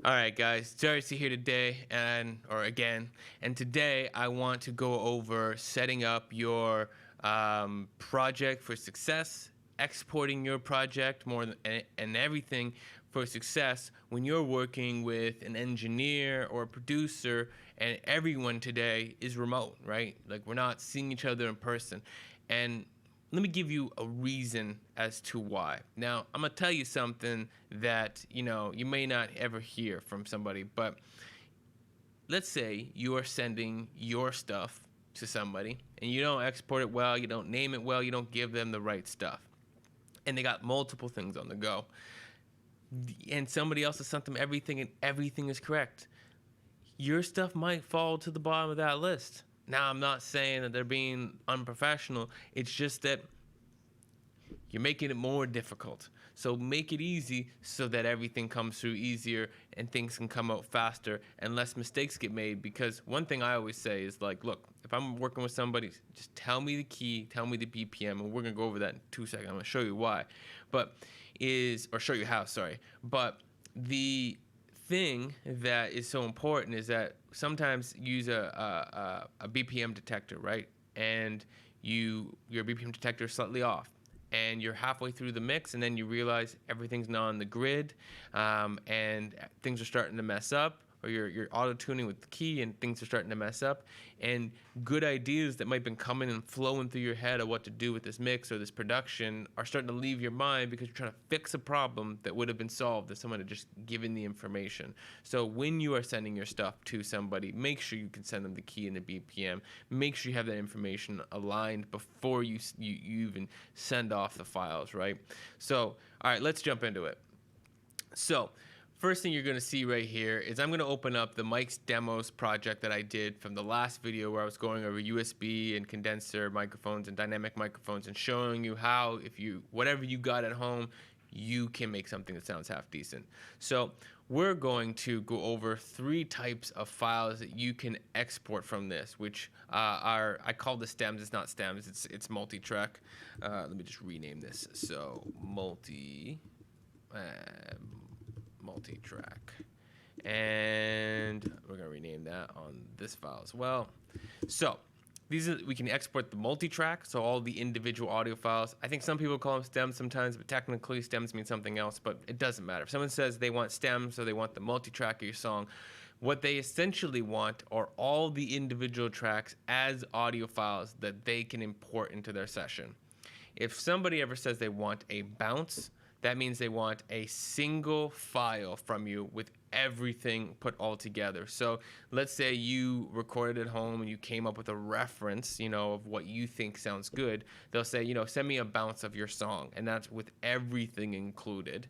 All right, guys, Darcy here today, and today I want to go over setting up your project for success, exporting your project and everything for success when you're working with an engineer or a producer, and everyone today is remote, right? Like, we're not seeing each other in person, and let me give you a reason as to why. Now, I'm gonna tell you something that you may not ever hear from somebody, but let's say you are sending your stuff to somebody and you don't export it well, you don't name it well, you don't give them the right stuff, and they got multiple things on the go, and somebody else has sent them everything and everything is correct. Your stuff might fall to the bottom of that list. Now, I'm not saying that they're being unprofessional. It's just that you're making it more difficult. So make it easy so that everything comes through easier and things can come out faster and less mistakes get made. Because one thing I always say is, like, look, if I'm working with somebody, just tell me the key, tell me the BPM, and we're going to go over that in 2 seconds. I'm going to show you why. Or show you how, sorry. But the thing that is so important is that sometimes you use a BPM detector, right? And your BPM detector is slightly off, and you're halfway through the mix, and then you realize everything's not on the grid, and things are starting to mess up, or you're auto-tuning with the key and things are starting to mess up, and good ideas that might have been coming and flowing through your head of what to do with this mix or this production are starting to leave your mind because you're trying to fix a problem that would have been solved if someone had just given the information. So when you are sending your stuff to somebody, make sure you can send them the key and the BPM. Make sure you have that information aligned before you even send off the files, right? So, all right, let's jump into it. So, first thing you're going to see right here is I'm going to open up the Mike's Demos project that I did from the last video where I was going over USB and condenser microphones and dynamic microphones and showing you how, whatever you got at home, you can make something that sounds half decent. So we're going to go over 3 types of files that you can export from this, which I call the stems. It's not stems, it's Multitrack. Let me just rename this. So Multitrack, and we're gonna rename that on this file as well. So we can export the multi-track, so all the individual audio files. I think some people call them stems sometimes, but technically stems mean something else, but it doesn't matter. If someone says they want stems or they want the multi-track of your song, what they essentially want are all the individual tracks as audio files that they can import into their session. If somebody ever says they want a bounce, that means they want a single file from you with everything put all together. So let's say you recorded at home and you came up with a reference, of what you think sounds good. They'll say, send me a bounce of your song, and that's with everything included.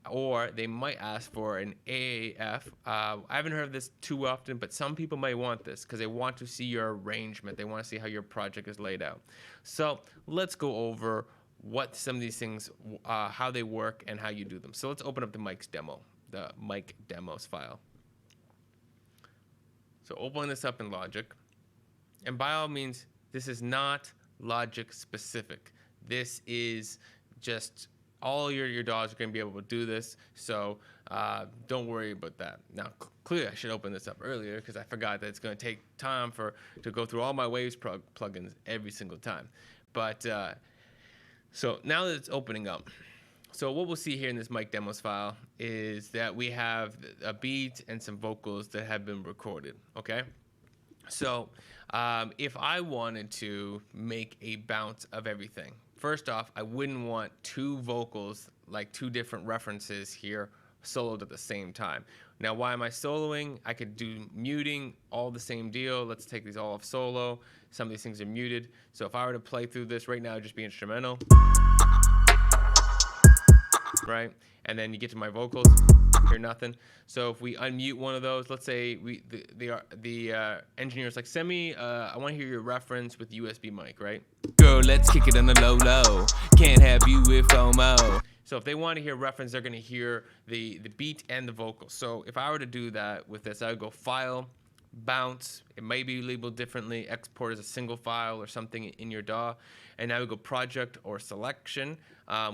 Or they might ask for an AAF. I haven't heard of this too often, but some people might want this because they want to see your arrangement. They want to see how your project is laid out. So let's go over what some of these things, how they work and how you do them. So let's open up the Mike's demo, the Mike Demos file. So open this up in Logic. And by all means, this is not Logic specific. This is just all your DAWs are going to be able to do this. So don't worry about that. Now, clearly I should open this up earlier because I forgot that it's going to take time to go through all my Waves plugins every single time. But so now that it's opening up, so what we'll see here in this Mike Demos file is that we have a beat and some vocals that have been recorded, okay? So if I wanted to make a bounce of everything, first off, I wouldn't want 2 vocals, like 2 different references here, soloed at the same time. Now, why am I soloing? I could do muting, all the same deal. Let's take these all off solo. Some of these things are muted. So if I were to play through this right now, it'd just be instrumental, right? And then you get to my vocals, hear nothing. So if we unmute one of those, let's say the engineer's like, send me, I want to hear your reference with USB mic, right? Girl, let's kick it on the low. Can't have you with FOMO. So if they want to hear reference, they're going to hear the beat and the vocal. So if I were to do that with this, I would go File, bounce, it may be labeled differently, export as a single file or something in your DAW. And now we go project or selection,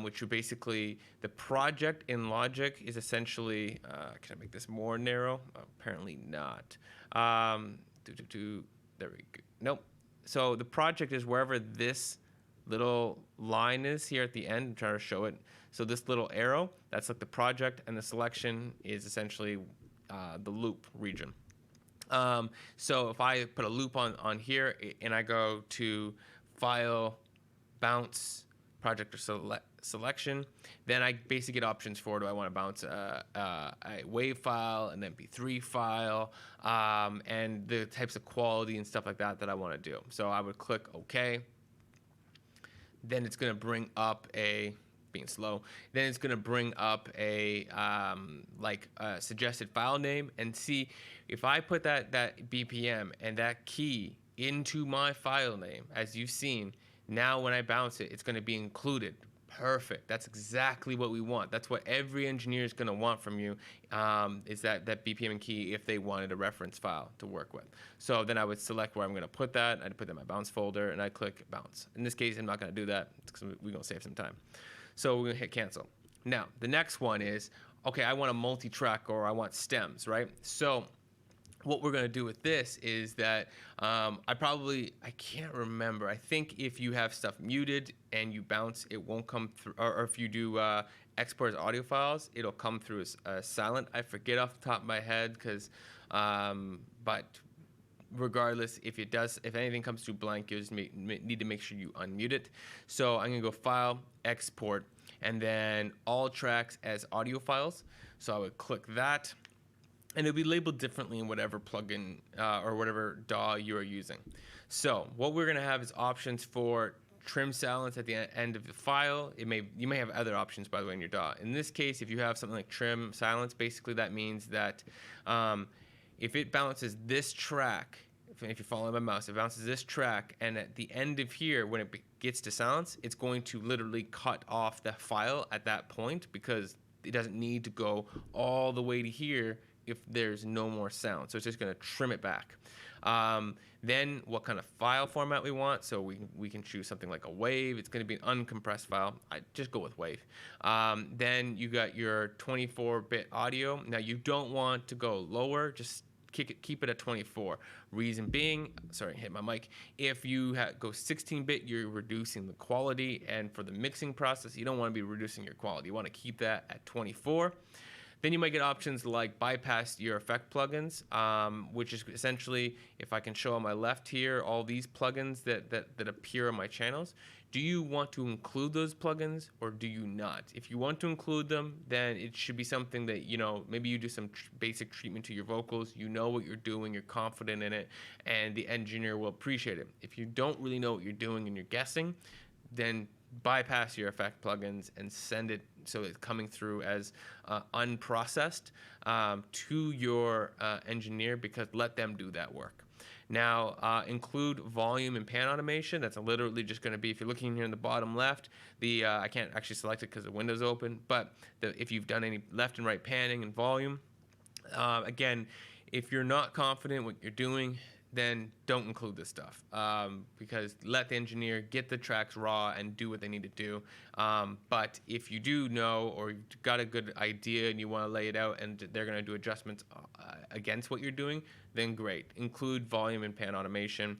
which are basically the project in Logic is essentially, can I make this more narrow? Apparently not. There we go. Nope. So the project is wherever this little line is here at the end. I'm trying to show it. So this little arrow, that's like the project, and the selection is essentially the loop region. So if I put a loop on here and I go to File, Bounce, Project or Selection, then I basically get options for, do I want to bounce a WAV file, an MP3 file, and the types of quality and stuff like that that I want to do. So I would click OK. Then it's going to bring up being slow, then it's going to bring up a suggested file name, and see if I put that BPM and that key into my file name, as you've seen, now when I bounce it, it's going to be included. Perfect. That's exactly what we want. That's what every engineer is going to want from you, is that BPM and key if they wanted a reference file to work with. So then I would select where I'm going to put that. I'd put that in my bounce folder, and I click bounce. In this case, I'm not going to do that because we're going to save some time. So we're going to hit cancel. Now, the next one is, okay, I want a multi-track or I want stems, right? So what we're going to do with this is that I can't remember. I think if you have stuff muted and you bounce, it won't come through. Or if you do export as audio files, it'll come through as silent. I forget off the top of my head but regardless, if anything comes through blank, you just need to make sure you unmute it. So I'm going to go File, Export, and then all tracks as audio files. So I would click that. And it'll be labeled differently in whatever plugin or whatever DAW you are using. So what we're going to have is options for trim silence at the end of the file. You may have other options, by the way, in your DAW. In this case, if you have something like trim silence, basically that means that if it bounces this track, if you're following my mouse, it bounces this track, and at the end of here, when it gets to silence, it's going to literally cut off the file at that point, because it doesn't need to go all the way to here if there's no more sound. So it's just going to trim it back. Then what kind of file format we want. So we can choose something like a WAV. It's going to be an uncompressed file. I just go with WAV. Then you got your 24-bit audio. Now you don't want to go lower. Just keep it at 24. Reason being, sorry, hit my mic. If you go 16-bit, you're reducing the quality. And for the mixing process, you don't want to be reducing your quality. You want to keep that at 24. Then you might get options like bypass your effect plugins, which is essentially, if I can show on my left here, all these plugins that appear on my channels. Do you want to include those plugins or do you not? If you want to include them, then it should be something that, maybe you do some basic treatment to your vocals, you know what you're doing, you're confident in it, and the engineer will appreciate it. If you don't really know what you're doing and you're guessing, then bypass your effect plugins and send it so it's coming through as unprocessed to your engineer, because let them do that work. Now, include volume and pan automation. That's literally just going to be, if you're looking here in the bottom left, I can't actually select it because the window's open, but if you've done any left and right panning and volume, again, if you're not confident what you're doing, then don't include this stuff, because let the engineer get the tracks raw and do what they need to do. But if you do know, or you've got a good idea and you want to lay it out and they're going to do adjustments against what you're doing, then great. Include volume and pan automation.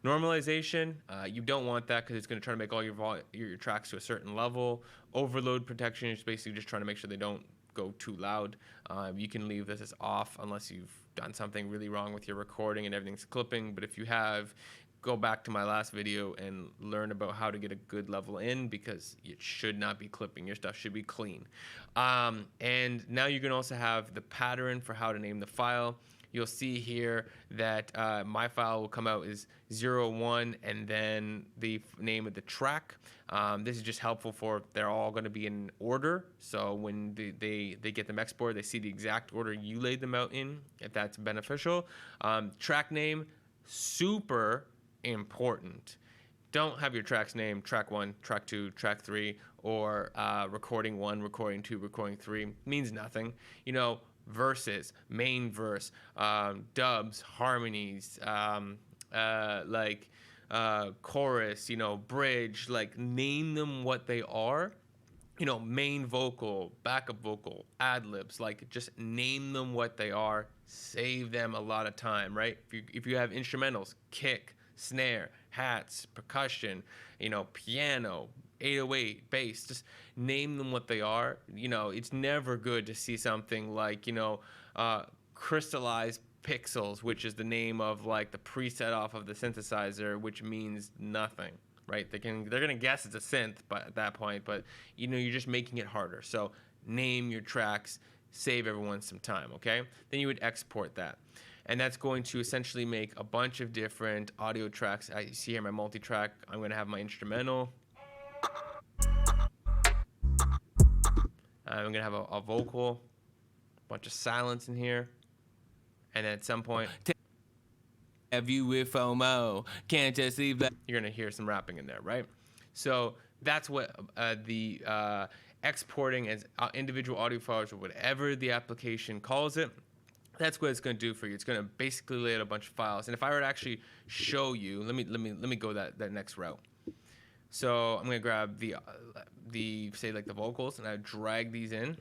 Normalization, you don't want that because it's going to try to make all your tracks to a certain level. Overload protection is basically just trying to make sure they don't go too loud. You can leave this as off unless you've done something really wrong with your recording and everything's clipping. But if you have, go back to my last video and learn about how to get a good level in, because it should not be clipping. Your stuff should be clean. And now you can also have the pattern for how to name the file. You'll see here that my file will come out as 01 and then the name of the track. This is just helpful for, they're all going to be in order. So when they get them exported, they see the exact order you laid them out in, if that's beneficial. Track name, super important. Don't have your tracks named track 1, track 2, track 3, or recording 1, recording 2, recording 3. Means nothing. verses, main verse, dubs, harmonies, chorus, bridge, like name them what they are. Main vocal, backup vocal, ad libs, like just name them what they are, save them a lot of time, right? If you have instrumentals, kick, snare, hats, percussion, piano, 808, bass, just name them what they are. It's never good to see something like, crystallized pixels, which is the name of like the preset off of the synthesizer, which means nothing, right? They're gonna guess it's a synth, but at that point, but you're just making it harder. So name your tracks, save everyone some time, okay? Then you would export that. And that's going to essentially make a bunch of different audio tracks. I see here my multi-track. I'm gonna have my instrumental. I'm gonna have a vocal, a bunch of silence in here, and then at some point, have you with FOMO? Can't just leave that. You're gonna hear some rapping in there, right? So that's what the exporting as individual audio files or whatever the application calls it. That's what it's going to do for you. It's going to basically lay out a bunch of files. And if I were to actually show you, let me go that next route. So I'm going to grab the say like the vocals, and I drag these in,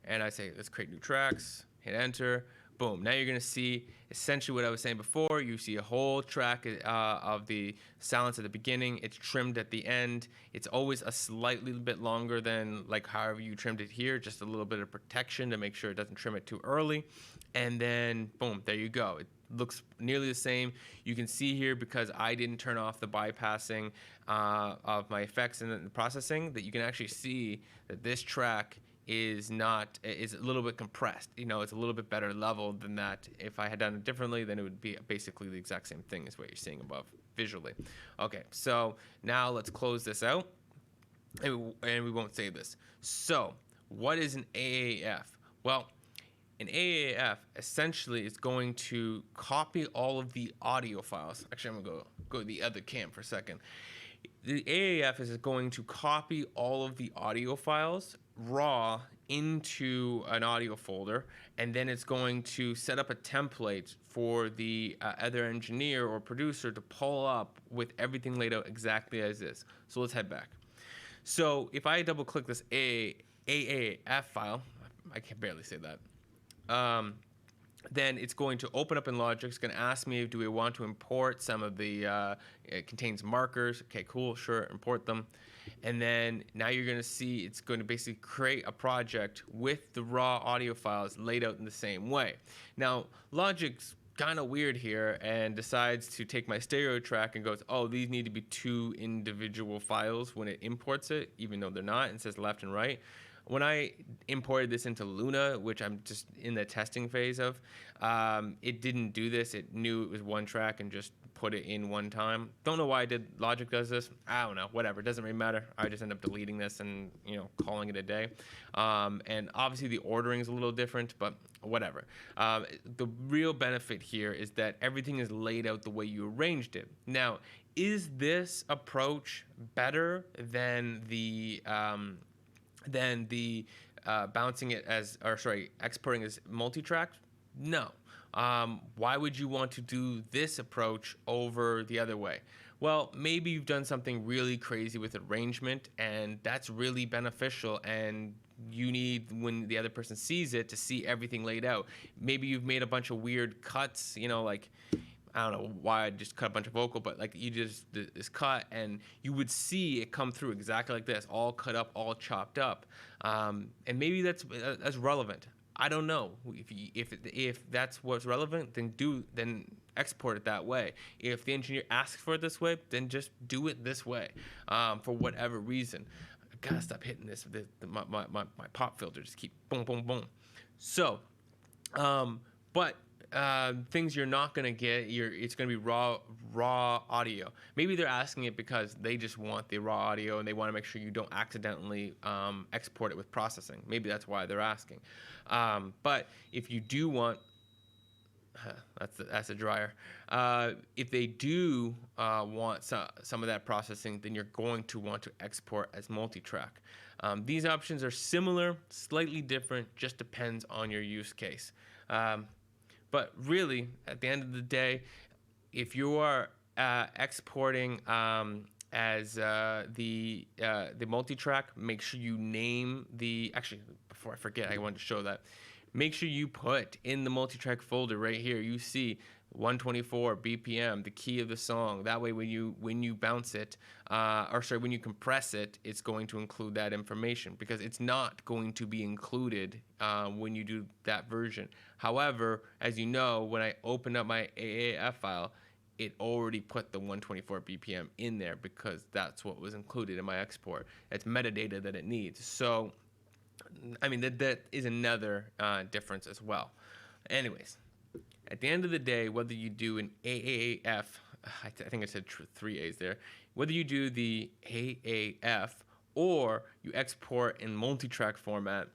and I say let's create new tracks. Hit enter. Boom. Now you're going to see essentially what I was saying before. You see a whole track of the silence at the beginning. It's trimmed at the end. It's always a slightly bit longer than like however you trimmed it here, just a little bit of protection to make sure it doesn't trim it too early. And then boom, there you go. It looks nearly the same. You can see here, because I didn't turn off the bypassing of my effects and the processing, that you can actually see that this track is a little bit compressed. It's a little bit better level than that. If I had done it differently, then it would be basically the exact same thing as what you're seeing above visually. Okay, so now let's close this out, and we won't save this. So what is an AAF? Well, an AAF essentially is going to copy all of the audio files. Actually, I'm gonna go to the other cam for a second. The AAF is going to copy all of the audio files raw into an audio folder, and then it's going to set up a template for the other engineer or producer to pull up with everything laid out exactly as is. So let's head back. So if I double click this AAF file, I can barely say that. Then it's going to open up in Logic. It's going to ask me, do we want to import some of the, it contains markers. Okay, cool, sure, import them. And then now you're going to see it's going to basically create a project with the raw audio files laid out in the same way. Now, Logic's kind of weird here and decides to take my stereo track and goes, oh, these need to be two individual files when it imports it, even though they're not, and says left and right. When I imported this into Luna, which I'm just in the testing phase of, it didn't do this. It knew it was one track and just put it in one time. Don't know why Logic does this. I don't know. Whatever. It doesn't really matter. I just end up deleting this and calling it a day. And obviously the ordering is a little different, but whatever. The real benefit here is that everything is laid out the way you arranged it. Now, is this approach better than the bouncing it exporting as multi-track? No. Why would you want to do this approach over the other way? Well, maybe you've done something really crazy with arrangement, and that's really beneficial, and you need, when the other person sees it, to see everything laid out. Maybe you've made a bunch of weird cuts, like, I don't know why I just cut a bunch of vocal, but like you just did this cut, and you would see it come through exactly like this, all cut up, all chopped up, and maybe that's relevant. I don't know. If that's what's relevant, then export it that way. If the engineer asks for it this way, then just do it this way, for whatever reason. I gotta stop hitting this. My pop filter just keep boom, boom, boom. So, but. Things you're not gonna get, it's gonna be raw audio. Maybe they're asking it because they just want the raw audio and they want to make sure you don't accidentally export it with processing. Maybe that's why they're asking. But if you do want, That's a dryer. If they do want some of that processing, then you're going to want to export as multi-track. These options are similar, slightly different, just depends on your use case. But really, at the end of the day, if you are exporting as the multi-track, make sure you name the. Actually, before I forget, I wanted to show that. Make sure you put in the multi-track folder right here. You see 124 BPM, the key of the song. That way, when you bounce it, when you compress it, it's going to include that information because it's not going to be included when you do that version. However, as you know, when I open up my AAF file, it already put the 124 BPM in there because that's what was included in my export. It's metadata that it needs. So, I mean, that is another difference as well. Anyways, at the end of the day, whether you do an AAF, I think I said 3 A's there, whether you do the AAF or you export in multi-track format,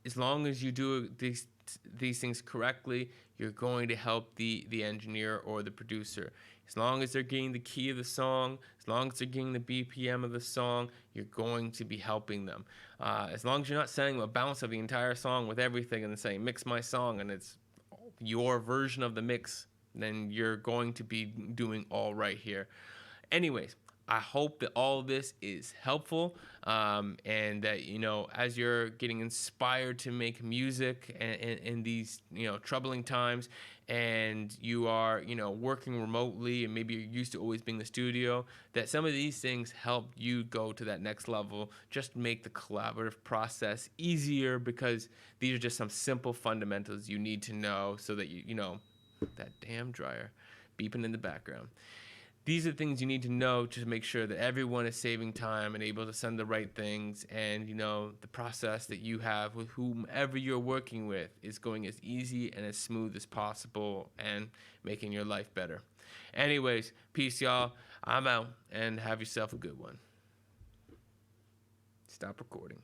as long as you do these things correctly, you're going to help the engineer or the producer. As long as they're getting the key of the song, as long as they're getting the BPM of the song, you're going to be helping them. As long as you're not sending them a bounce of the entire song with everything and then saying, mix my song, and it's your version of the mix, then you're going to be doing all right here. Anyways, I hope that all of this is helpful and that, you know, as you're getting inspired to make music in these, you know, troubling times and you are, you know, working remotely and maybe you're used to always being in the studio, that some of these things help you go to that next level, just make the collaborative process easier because these are just some simple fundamentals you need to know so that you know, that damn dryer beeping in the background. These are things you need to know to make sure that everyone is saving time and able to send the right things, and you know the process that you have with whomever you're working with is going as easy and as smooth as possible and making your life better. Anyways, peace y'all. I'm out and have yourself a good one. Stop recording.